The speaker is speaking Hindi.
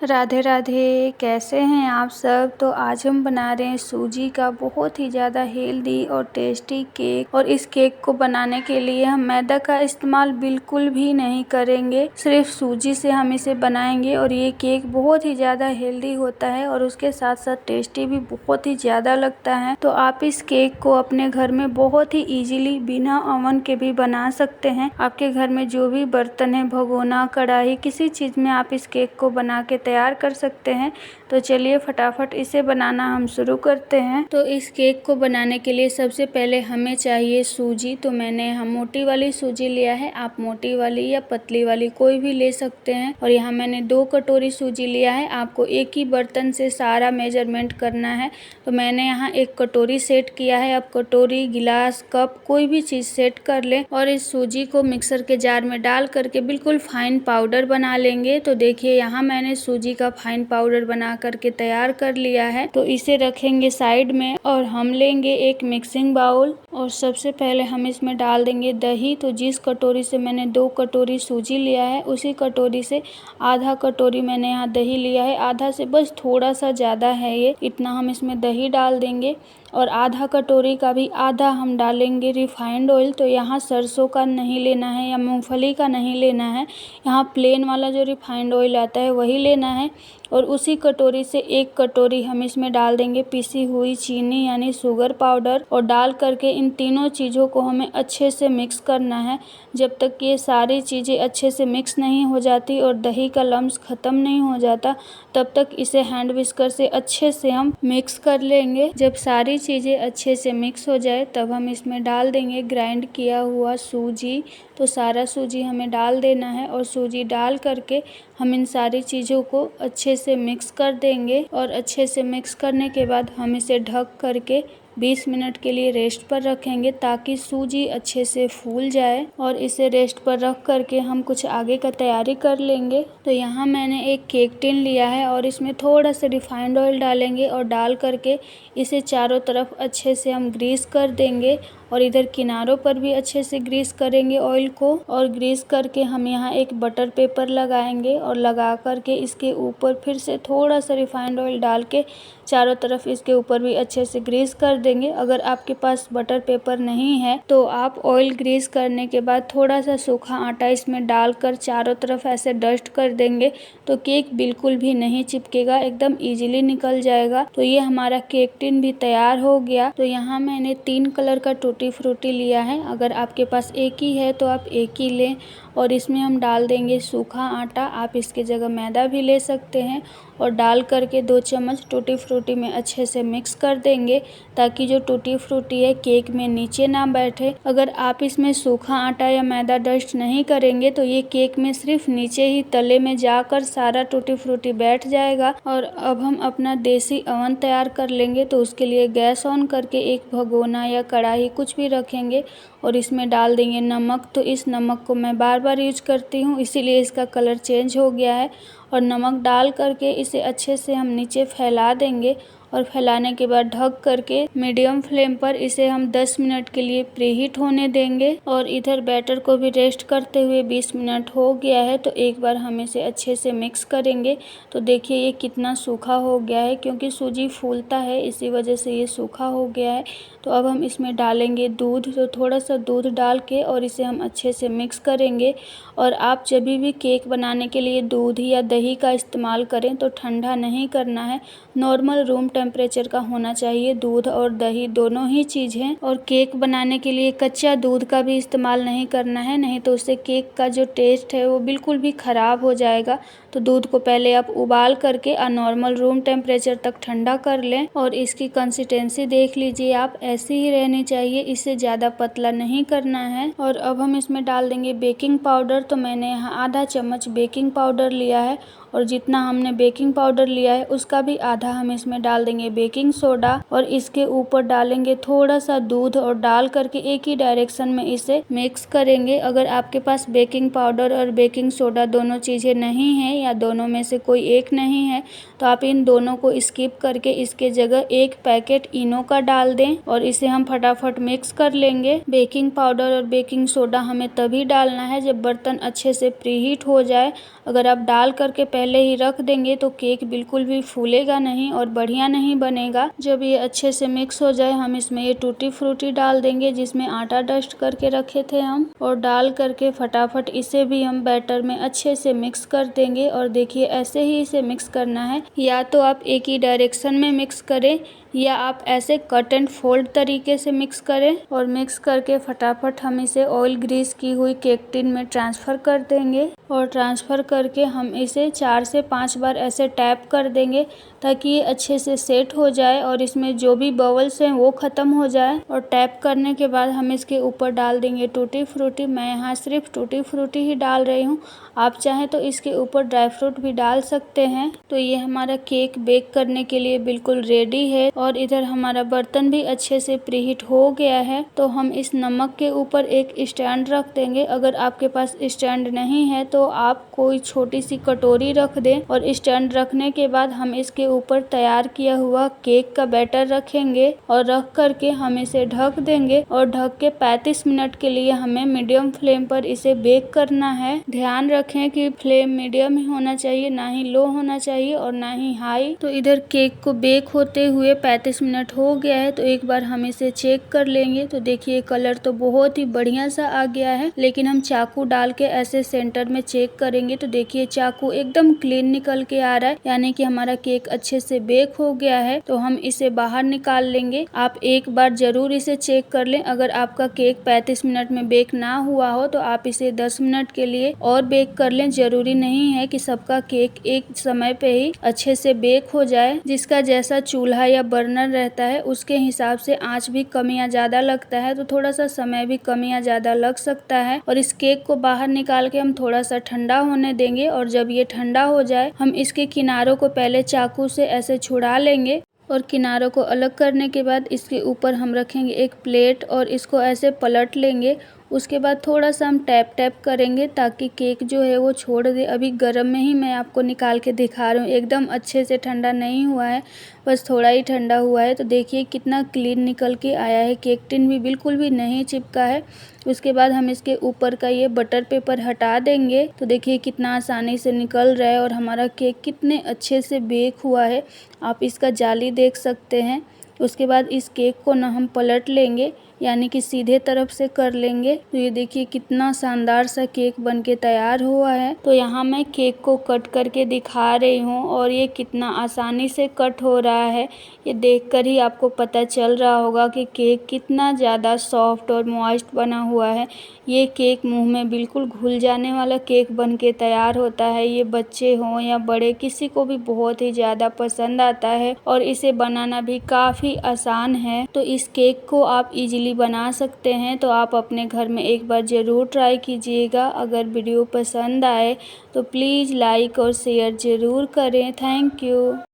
राधे राधे। कैसे हैं आप सब। तो आज हम बना रहे हैं सूजी का बहुत ही ज़्यादा हेल्दी और टेस्टी केक। और इस केक को बनाने के लिए हम मैदा का इस्तेमाल बिल्कुल भी नहीं करेंगे, सिर्फ सूजी से हम इसे बनाएंगे। और ये केक बहुत ही ज़्यादा हेल्दी होता है और उसके साथ साथ टेस्टी भी बहुत ही ज़्यादा लगता है। तो आप इस केक को अपने घर में बहुत ही ईजिली बिना ओवन के भी बना सकते हैं। आपके घर में जो भी बर्तन है, भगोना, कढ़ाई, किसी चीज़ में आप इस केक को बना के तैयार कर सकते हैं। तो चलिए फटाफट इसे बनाना हम शुरू करते हैं। तो इस केक को बनाने के लिए सबसे पहले हमें चाहिए सूजी। तो मैंने यहाँ मोटी वाली सूजी लिया है, आप मोटी वाली या पतली वाली कोई भी ले सकते हैं। और यहाँ मैंने 2 कटोरी सूजी लिया है। आपको एक ही बर्तन से सारा मेजरमेंट करना है। तो मैंने यहाँ 1 कटोरी सेट किया है। आप कटोरी, गिलास, कप कोई भी चीज़ सेट कर लें और इस सूजी को मिक्सर के जार में डाल करके बिल्कुल फाइन पाउडर बना लेंगे। तो देखिए यहाँ मैंने सूजी का फाइन पाउडर बना करके तैयार कर लिया है। तो इसे रखेंगे साइड में और हम लेंगे एक मिक्सिंग बाउल और सबसे पहले हम इसमें डाल देंगे दही। तो जिस कटोरी से मैंने 2 कटोरी सूजी लिया है उसी कटोरी से आधा कटोरी मैंने यहाँ दही लिया है। आधा से बस थोड़ा सा ज़्यादा है, ये इतना हम इसमें दही डाल देंगे। और आधा कटोरी का भी आधा हम डालेंगे रिफाइंड ऑयल। तो यहाँ सरसों का नहीं लेना है या मूंगफली का नहीं लेना है, यहाँ प्लेन वाला जो रिफाइंड ऑयल आता है वही लेना है। और उसी कटोरी से 1 कटोरी हम इसमें डाल देंगे पिसी हुई चीनी यानी शुगर पाउडर। और डाल करके इन तीनों चीज़ों को हमें अच्छे से मिक्स करना है। जब तक ये सारी चीज़ें अच्छे से मिक्स नहीं हो जाती और दही का लम्स ख़त्म नहीं हो जाता, तब तक इसे हैंड विस्कर से अच्छे से हम मिक्स कर लेंगे। जब सारी चीज़ें अच्छे से मिक्स हो जाए तब हम इसमें डाल देंगे ग्राइंड किया हुआ सूजी। तो सारा सूजी हमें डाल देना है और सूजी डाल करके हम इन सारी चीज़ों को अच्छे से मिक्स कर देंगे। और अच्छे से मिक्स करने के बाद हम इसे ढक करके 20 मिनट के लिए रेस्ट पर रखेंगे ताकि सूजी अच्छे से फूल जाए। और इसे रेस्ट पर रख करके हम कुछ आगे का तैयारी कर लेंगे। तो यहाँ मैंने एक केक टिन लिया है और इसमें थोड़ा सा रिफाइंड ऑयल डालेंगे और डाल करके इसे चारों तरफ अच्छे से हम ग्रीस कर देंगे। और इधर किनारों पर भी अच्छे से ग्रीस करेंगे ऑयल को। और ग्रीस करके हम यहाँ एक बटर पेपर लगाएंगे और लगा करके इसके ऊपर फिर से थोड़ा सा रिफाइंड ऑयल डाल के चारों तरफ इसके ऊपर भी अच्छे से ग्रीस कर देंगे। अगर आपके पास बटर पेपर नहीं है तो आप ऑयल ग्रीस करने के बाद थोड़ा सा सूखा आटा इसमें डालकर चारों तरफ ऐसे डस्ट कर देंगे तो केक बिल्कुल भी नहीं चिपकेगा, एकदम इजीली निकल जाएगा। तो ये हमारा केक टिन भी तैयार हो गया। तो यहाँ मैंने 3 कलर का टूटी फ्रूटी लिया है, अगर आपके पास एक ही है तो आप एक ही लें। और इसमें हम डाल देंगे सूखा आटा, आप इसके जगह मैदा भी ले सकते हैं। और डाल करके 2 चम्मच टूटी फ्रूटी में अच्छे से मिक्स कर देंगे ताकि जो टूटी फ्रूटी है केक में नीचे ना बैठे। अगर आप इसमें सूखा आटा या मैदा डस्ट नहीं करेंगे तो ये केक में सिर्फ नीचे ही तले में जाकर सारा टूटी फ्रूटी बैठ जाएगा। और अब हम अपना देसी अवन तैयार कर लेंगे। तो उसके लिए गैस ऑन करके एक भगोना या कढ़ाई कुछ भी रखेंगे और इसमें डाल देंगे नमक। तो इस नमक को मैं बार बार यूज करती हूँ इसीलिए इसका कलर चेंज हो गया है। और नमक डाल करके इसे अच्छे से हम नीचे फैला देंगे। और फैलाने के बाद ढक करके मीडियम फ्लेम पर इसे हम 10 मिनट के लिए प्रीहीट होने देंगे। और इधर बैटर को भी रेस्ट करते हुए 20 मिनट हो गया है। तो एक बार हम इसे अच्छे से मिक्स करेंगे। तो देखिए ये कितना सूखा हो गया है, क्योंकि सूजी फूलता है इसी वजह से ये सूखा हो गया है। तो अब हम इसमें डालेंगे दूध। तो थोड़ा सा दूध डाल के और इसे हम अच्छे से मिक्स करेंगे। और आप जब भी केक बनाने के लिए दूध या दही का इस्तेमाल करें तो ठंडा नहीं करना है, नॉर्मल रूम टेम्परेचर का होना चाहिए दूध और दही दोनों ही चीज़ें। और केक बनाने के लिए कच्चा दूध का भी इस्तेमाल नहीं करना है, नहीं तो उससे केक का जो टेस्ट है वो बिल्कुल भी ख़राब हो जाएगा। तो दूध को पहले आप उबाल करके नॉर्मल रूम टेम्परेचर तक ठंडा कर लें। और इसकी कंसिस्टेंसी देख लीजिए आप, ऐसी ही रहनी चाहिए, इससे ज़्यादा पतला नहीं करना है। और अब हम इसमें डाल देंगे बेकिंग पाउडर। तो मैंने यहाँ आधा चम्मच बेकिंग पाउडर लिया है और जितना हमने बेकिंग पाउडर लिया है उसका भी आधा हम इसमें डाल देंगे बेकिंग सोडा। और इसके ऊपर डालेंगे थोड़ा सा दूध और डाल करके एक ही डायरेक्शन में इसे मिक्स करेंगे। अगर आपके पास बेकिंग पाउडर और बेकिंग सोडा दोनों चीज़ें नहीं हैं या दोनों में से कोई एक नहीं है तो आप इन दोनों को स्किप करके इसके जगह 1 पैकेट इनो का डाल दें और इसे हम फटाफट मिक्स कर लेंगे। बेकिंग पाउडर और बेकिंग सोडा हमें तभी डालना है जब बर्तन अच्छे से प्रीहीट हो जाए। अगर आप डाल करके पहले ही रख देंगे तो केक बिल्कुल भी फूलेगा नहीं और बढ़िया नहीं बनेगा। जब ये अच्छे से मिक्स हो जाए हम इसमें ये टूटी फ्रूटी डाल देंगे जिसमें आटा डस्ट करके रखे थे हम, और डाल करके फटाफट इसे भी हम बैटर में अच्छे से मिक्स कर देंगे। और देखिए ऐसे ही इसे मिक्स करना है, या तो आप एक ही डायरेक्शन में मिक्स करें या आप ऐसे कट एंड फोल्ड तरीके से मिक्स करें। और मिक्स करके फटाफट हम इसे ऑयल ग्रीस की हुई केक टिन में ट्रांसफ़र कर देंगे, और ट्रांसफ़र करके हम इसे 4 से 5 बार ऐसे टैप कर देंगे ताकि ये अच्छे से सेट हो जाए और इसमें जो भी बबल्स हैं वो ख़त्म हो जाए। और टैप करने के बाद हम इसके ऊपर डाल देंगे टूटी फ्रूटी। मैं यहाँ सिर्फ टूटी फ्रूटी ही डाल रही हूँ, आप चाहें तो इसके ऊपर ड्राई फ्रूट भी डाल सकते हैं। तो ये हमारा केक बेक करने के लिए बिल्कुल रेडी है। और इधर हमारा बर्तन भी अच्छे से प्रीहीट हो गया है, तो हम इस नमक के ऊपर एक स्टैंड रख देंगे। अगर आपके पास स्टैंड नहीं है तो आप कोई छोटी सी कटोरी रख दें, और स्टैंड रखने के बाद हम इसके ऊपर तैयार किया हुआ केक का बैटर रखेंगे और रख करके हम इसे ढक देंगे। और ढक के 35 मिनट के लिए हमें मीडियम फ्लेम पर इसे बेक करना है। ध्यान रखें कि फ्लेम मीडियम ही होना चाहिए, ना ही लो होना चाहिए और ना ही हाई। तो इधर केक को बेक होते हुए 35 मिनट हो गया है, तो एक बार हम इसे चेक कर लेंगे। तो देखिए कलर तो बहुत ही बढ़िया सा आ गया है, लेकिन हम चाकू डाल के ऐसे सेंटर में चेक करेंगे तो देखिए चाकू एकदम क्लीन निकल के आ रहा है, यानी कि हमारा केक अच्छे से बेक हो गया है। तो हम इसे बाहर निकाल लेंगे। आप एक बार जरूर इसे चेक कर लें। अगर आपका केक 35 मिनट में बेक ना हुआ हो तो आप इसे 10 मिनट के लिए और बेक कर लें। जरूरी नहीं है कि सबका केक एक समय पे ही अच्छे से बेक हो जाए। जिसका जैसा चूल्हा या बर्नर रहता है उसके हिसाब से आंच भी कम या ज्यादा लगता है, तो थोड़ा सा समय भी कम या ज्यादा लग सकता है। और इस केक को बाहर निकाल के हम थोड़ा सा ठंडा होने देंगे, और जब ये ठंडा हो जाए हम इसके किनारों को पहले चाकू से ऐसे छुड़ा लेंगे, और किनारों को अलग करने के बाद इसके ऊपर हम रखेंगे एक प्लेट और इसको ऐसे पलट लेंगे। उसके बाद थोड़ा सा हम टैप टैप करेंगे ताकि केक जो है वो छोड़ दे। अभी गर्म में ही मैं आपको निकाल के दिखा रही हूँ, एकदम अच्छे से ठंडा नहीं हुआ है, बस थोड़ा ही ठंडा हुआ है। तो देखिए कितना क्लीन निकल के आया है, केक टिन भी बिल्कुल भी नहीं चिपका है। उसके बाद हम इसके ऊपर का ये बटर पेपर हटा देंगे। तो देखिए कितना आसानी से निकल रहा है और हमारा केक कितने अच्छे से बेक हुआ है, आप इसका जाली देख सकते हैं। उसके बाद इस केक को ना हम पलट लेंगे, यानी कि सीधे तरफ से कर लेंगे। तो ये देखिए कितना शानदार सा केक बनके तैयार हुआ है। तो यहाँ मैं केक को कट करके दिखा रही हूँ और ये कितना आसानी से कट हो रहा है। ये देखकर ही आपको पता चल रहा होगा कि केक कितना ज़्यादा सॉफ्ट और मॉइस्ट बना हुआ है। ये केक मुंह में बिल्कुल घुल जाने वाला केक बनके तैयार होता है। ये बच्चे हों या बड़े, किसी को भी बहुत ही ज़्यादा पसंद आता है और इसे बनाना भी काफ़ी आसान है। तो इस केक को आप इजीली बना सकते हैं। तो आप अपने घर में एक बार ज़रूर ट्राई कीजिएगा। अगर वीडियो पसंद आए तो प्लीज़ लाइक और शेयर ज़रूर करें। Thank you.